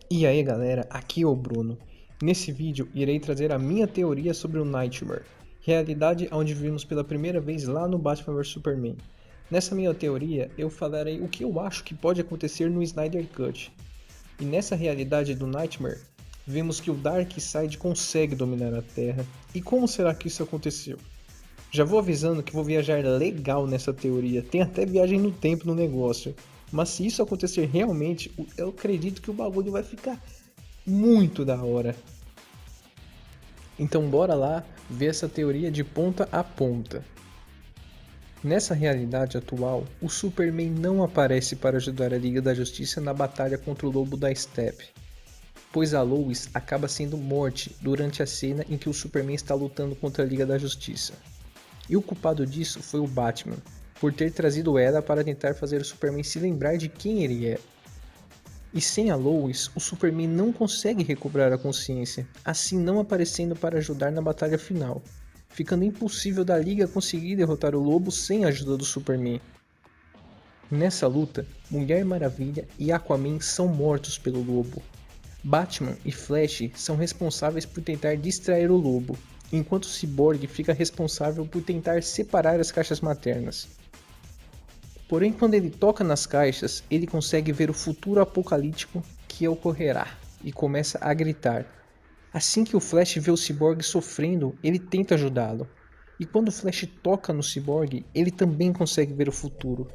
E aí galera, aqui é o Bruno. Nesse vídeo irei trazer a minha teoria sobre o Nightmare, realidade onde vimos pela primeira vez lá no Batman vs Superman. Nessa minha teoria eu falarei o que eu acho que pode acontecer no Snyder Cut. E nessa realidade do Nightmare, vemos que o Darkseid consegue dominar a Terra. E como será que isso aconteceu? Já vou avisando que vou viajar legal nessa teoria, tem até viagem no tempo no negócio. Mas se isso acontecer realmente, eu acredito que o bagulho vai ficar muito da hora. Então bora lá ver essa teoria de ponta a ponta. Nessa realidade atual, o Superman não aparece para ajudar a Liga da Justiça na batalha contra o Lobo da Steppe, pois a Lois acaba sendo morta durante a cena em que o Superman está lutando contra a Liga da Justiça. E o culpado disso foi o Batman, por ter trazido ela para tentar fazer o Superman se lembrar de quem ele é. E sem a Lois, o Superman não consegue recuperar a consciência, assim não aparecendo para ajudar na batalha final, ficando impossível da Liga conseguir derrotar o Lobo sem a ajuda do Superman. Nessa luta, Mulher Maravilha e Aquaman são mortos pelo Lobo. Batman e Flash são responsáveis por tentar distrair o Lobo, enquanto o Cyborg fica responsável por tentar separar as caixas maternas. Porém, quando ele toca nas caixas, ele consegue ver o futuro apocalíptico que ocorrerá e começa a gritar. Assim que o Flash vê o Cyborg sofrendo, ele tenta ajudá-lo. E quando o Flash toca no Cyborg, ele também consegue ver o futuro.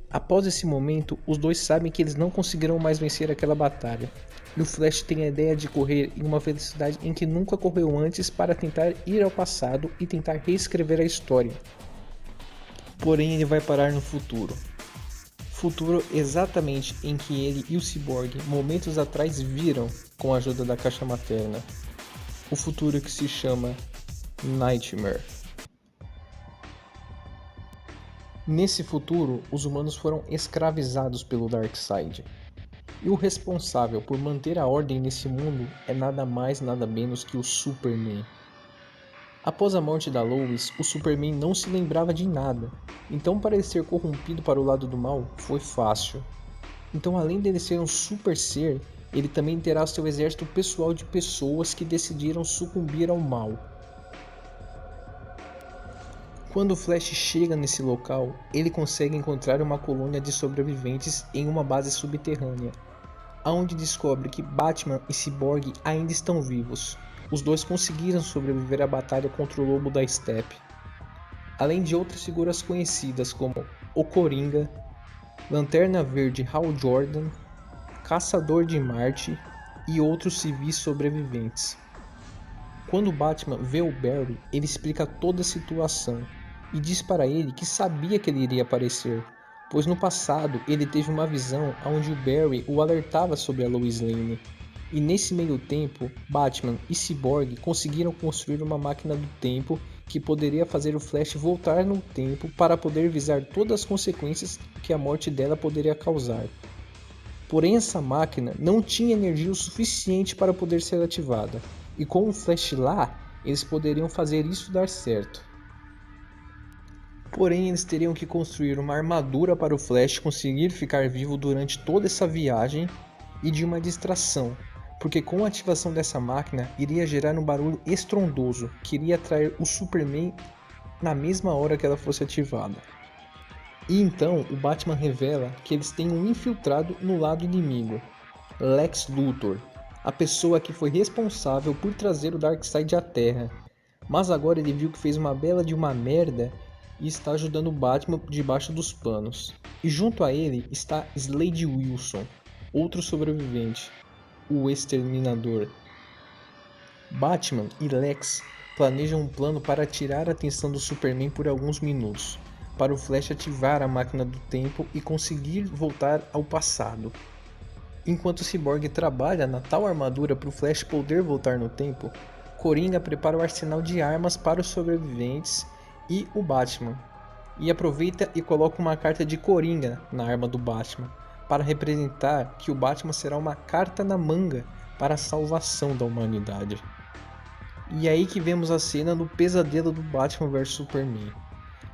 Após esse momento, os dois sabem que eles não conseguirão mais vencer aquela batalha. E o Flash tem a ideia de correr em uma velocidade em que nunca correu antes para tentar ir ao passado e tentar reescrever a história. Porém, ele vai parar no futuro. Futuro exatamente em que ele e o Cyborg momentos atrás viram com a ajuda da caixa materna. O futuro que se chama Nightmare. Nesse futuro, os humanos foram escravizados pelo Darkseid. E o responsável por manter a ordem nesse mundo é nada mais nada menos que o Superman. Após a morte da Lois, o Superman não se lembrava de nada, então para ele ser corrompido para o lado do mal foi fácil. Então além dele ser um super ser, ele também terá seu exército pessoal de pessoas que decidiram sucumbir ao mal. Quando o Flash chega nesse local, ele consegue encontrar uma colônia de sobreviventes em uma base subterrânea, onde descobre que Batman e Cyborg ainda estão vivos. Os dois conseguiram sobreviver à batalha contra o Lobo da Steppe, além de outras figuras conhecidas como o Coringa, Lanterna Verde Hal Jordan, Caçador de Marte e outros civis sobreviventes. Quando Batman vê o Barry, ele explica toda a situação e diz para ele que sabia que ele iria aparecer, pois no passado ele teve uma visão onde o Barry o alertava sobre a Lois Lane. E nesse meio tempo, Batman e Cyborg conseguiram construir uma máquina do tempo que poderia fazer o Flash voltar no tempo para poder visar todas as consequências que a morte dela poderia causar. Porém, essa máquina não tinha energia o suficiente para poder ser ativada, e com o Flash lá, eles poderiam fazer isso dar certo. Porém, eles teriam que construir uma armadura para o Flash conseguir ficar vivo durante toda essa viagem e de uma distração, porque com a ativação dessa máquina iria gerar um barulho estrondoso que iria atrair o Superman na mesma hora que ela fosse ativada. E então o Batman revela que eles têm um infiltrado no lado inimigo, Lex Luthor, a pessoa que foi responsável por trazer o Darkseid à Terra, mas agora ele viu que fez uma bela de uma merda e está ajudando o Batman debaixo dos panos. E junto a ele está Slade Wilson, outro sobrevivente, o Exterminador. Batman e Lex planejam um plano para tirar a atenção do Superman por alguns minutos, para o Flash ativar a máquina do tempo e conseguir voltar ao passado. Enquanto o Cyborg trabalha na tal armadura para o Flash poder voltar no tempo, Coringa prepara o arsenal de armas para os sobreviventes e o Batman, e aproveita e coloca uma carta de Coringa na arma do Batman, para representar que o Batman será uma carta na manga para a salvação da humanidade. E aí que vemos a cena do pesadelo do Batman vs Superman,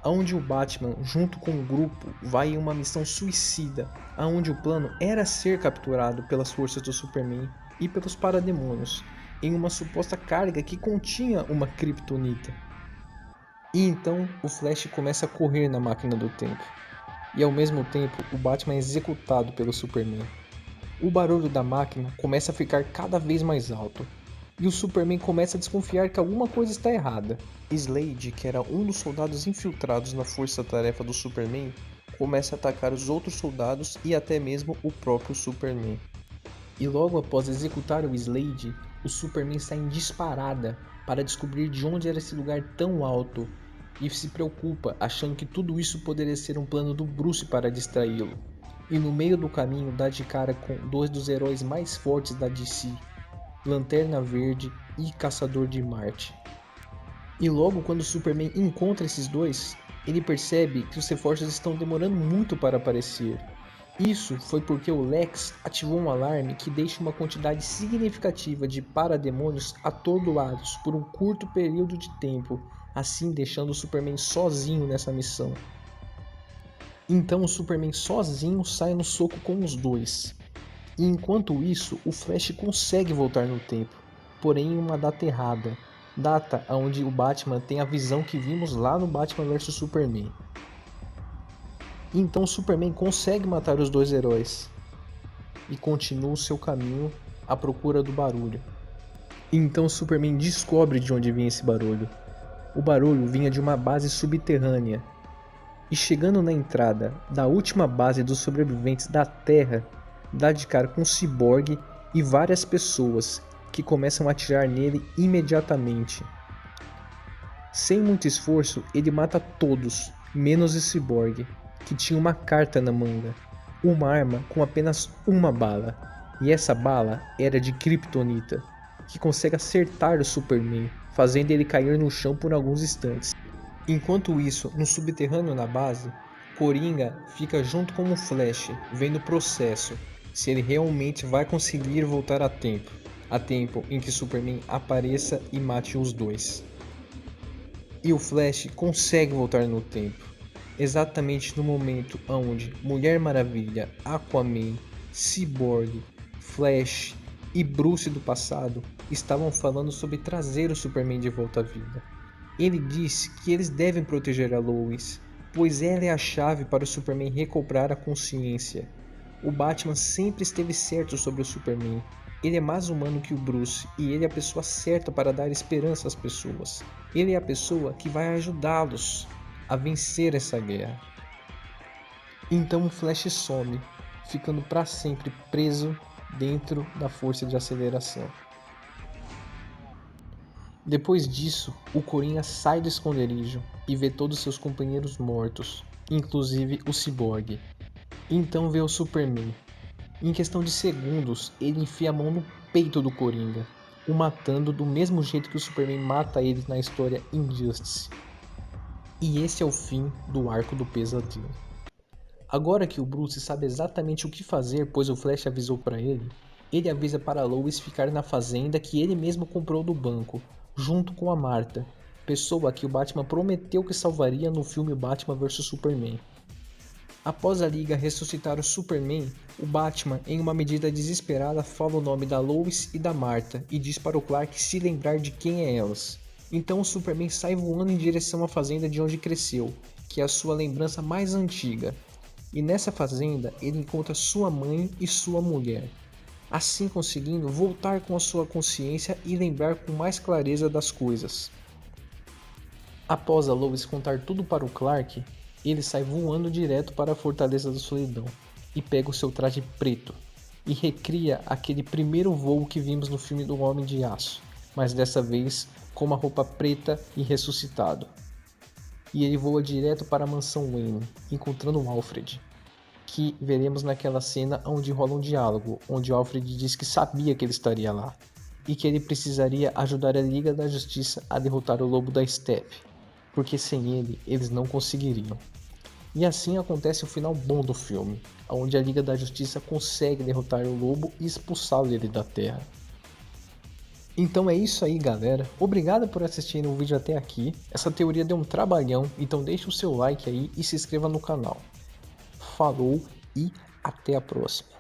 onde o Batman, junto com o grupo, vai em uma missão suicida, onde o plano era ser capturado pelas forças do Superman e pelos parademônios, em uma suposta carga que continha uma kryptonita. E então o Flash começa a correr na máquina do tempo, e ao mesmo tempo o Batman é executado pelo Superman. O barulho da máquina começa a ficar cada vez mais alto, e o Superman começa a desconfiar que alguma coisa está errada. Slade, que era um dos soldados infiltrados na força-tarefa do Superman, começa a atacar os outros soldados e até mesmo o próprio Superman. E logo após executar o Slade, o Superman sai em disparada para descobrir de onde era esse lugar tão alto e se preocupa, achando que tudo isso poderia ser um plano do Bruce para distraí-lo. E no meio do caminho dá de cara com dois dos heróis mais fortes da DC, Lanterna Verde e Caçador de Marte. E logo quando o Superman encontra esses dois, ele percebe que os reforços estão demorando muito para aparecer. Isso foi porque o Lex ativou um alarme que deixa uma quantidade significativa de parademônios atordoados por um curto período de tempo, assim deixando o Superman sozinho nessa missão. Então o Superman sozinho sai no soco com os dois. E enquanto isso, o Flash consegue voltar no tempo, porém em uma data errada. Data onde o Batman tem a visão que vimos lá no Batman vs Superman. Então o Superman consegue matar os dois heróis e continua o seu caminho à procura do barulho. Então o Superman descobre de onde vinha esse barulho. O barulho vinha de uma base subterrânea. E chegando na entrada da última base dos sobreviventes da Terra, dá de cara com um ciborgue e várias pessoas que começam a atirar nele imediatamente. Sem muito esforço, ele mata todos, menos o ciborgue, que tinha uma carta na manga, uma arma com apenas uma bala, e essa bala era de kryptonita, que consegue acertar o Superman, fazendo ele cair no chão por alguns instantes. Enquanto isso, no subterrâneo na base, Coringa fica junto com o Flash, vendo o processo, se ele realmente vai conseguir voltar a tempo em que Superman apareça e mate os dois. E o Flash consegue voltar no tempo, exatamente no momento onde Mulher Maravilha, Aquaman, Cyborg, Flash e Bruce do passado estavam falando sobre trazer o Superman de volta à vida. Ele disse que eles devem proteger a Lois, pois ela é a chave para o Superman recobrar a consciência. O Batman sempre esteve certo sobre o Superman. Ele é mais humano que o Bruce e ele é a pessoa certa para dar esperança às pessoas. Ele é a pessoa que vai ajudá-los a vencer essa guerra. Então o Flash some, ficando para sempre preso dentro da força de aceleração. Depois disso, o Coringa sai do esconderijo e vê todos seus companheiros mortos, inclusive o Cyborg. Então vê o Superman. Em questão de segundos, ele enfia a mão no peito do Coringa, o matando do mesmo jeito que o Superman mata ele na história Injustice. E esse é o fim do arco do pesadelo. Agora que o Bruce sabe exatamente o que fazer, pois o Flash avisou para ele, ele avisa para Lois ficar na fazenda que ele mesmo comprou do banco, junto com a Martha, pessoa que o Batman prometeu que salvaria no filme Batman vs Superman. Após a Liga ressuscitar o Superman, o Batman, em uma medida desesperada, fala o nome da Lois e da Martha e diz para o Clark se lembrar de quem é elas. Então o Superman sai voando em direção à fazenda de onde cresceu, que é a sua lembrança mais antiga. E nessa fazenda ele encontra sua mãe e sua mulher, assim conseguindo voltar com a sua consciência e lembrar com mais clareza das coisas. Após a Lois contar tudo para o Clark, ele sai voando direto para a Fortaleza da Solidão e pega o seu traje preto e recria aquele primeiro voo que vimos no filme do Homem de Aço, mas dessa vez com uma roupa preta e ressuscitado. E ele voa direto para a mansão Wayne, encontrando Alfred, que veremos naquela cena onde rola um diálogo, onde Alfred diz que sabia que ele estaria lá, e que ele precisaria ajudar a Liga da Justiça a derrotar o Lobo da Steppe, porque sem ele, eles não conseguiriam. E assim acontece o final bom do filme, onde a Liga da Justiça consegue derrotar o Lobo e expulsá-lo dele da Terra. Então é isso aí, galera. Obrigado por assistirem o vídeo até aqui. Essa teoria deu um trabalhão, então deixa o seu like aí e se inscreva no canal. Falou e até a próxima.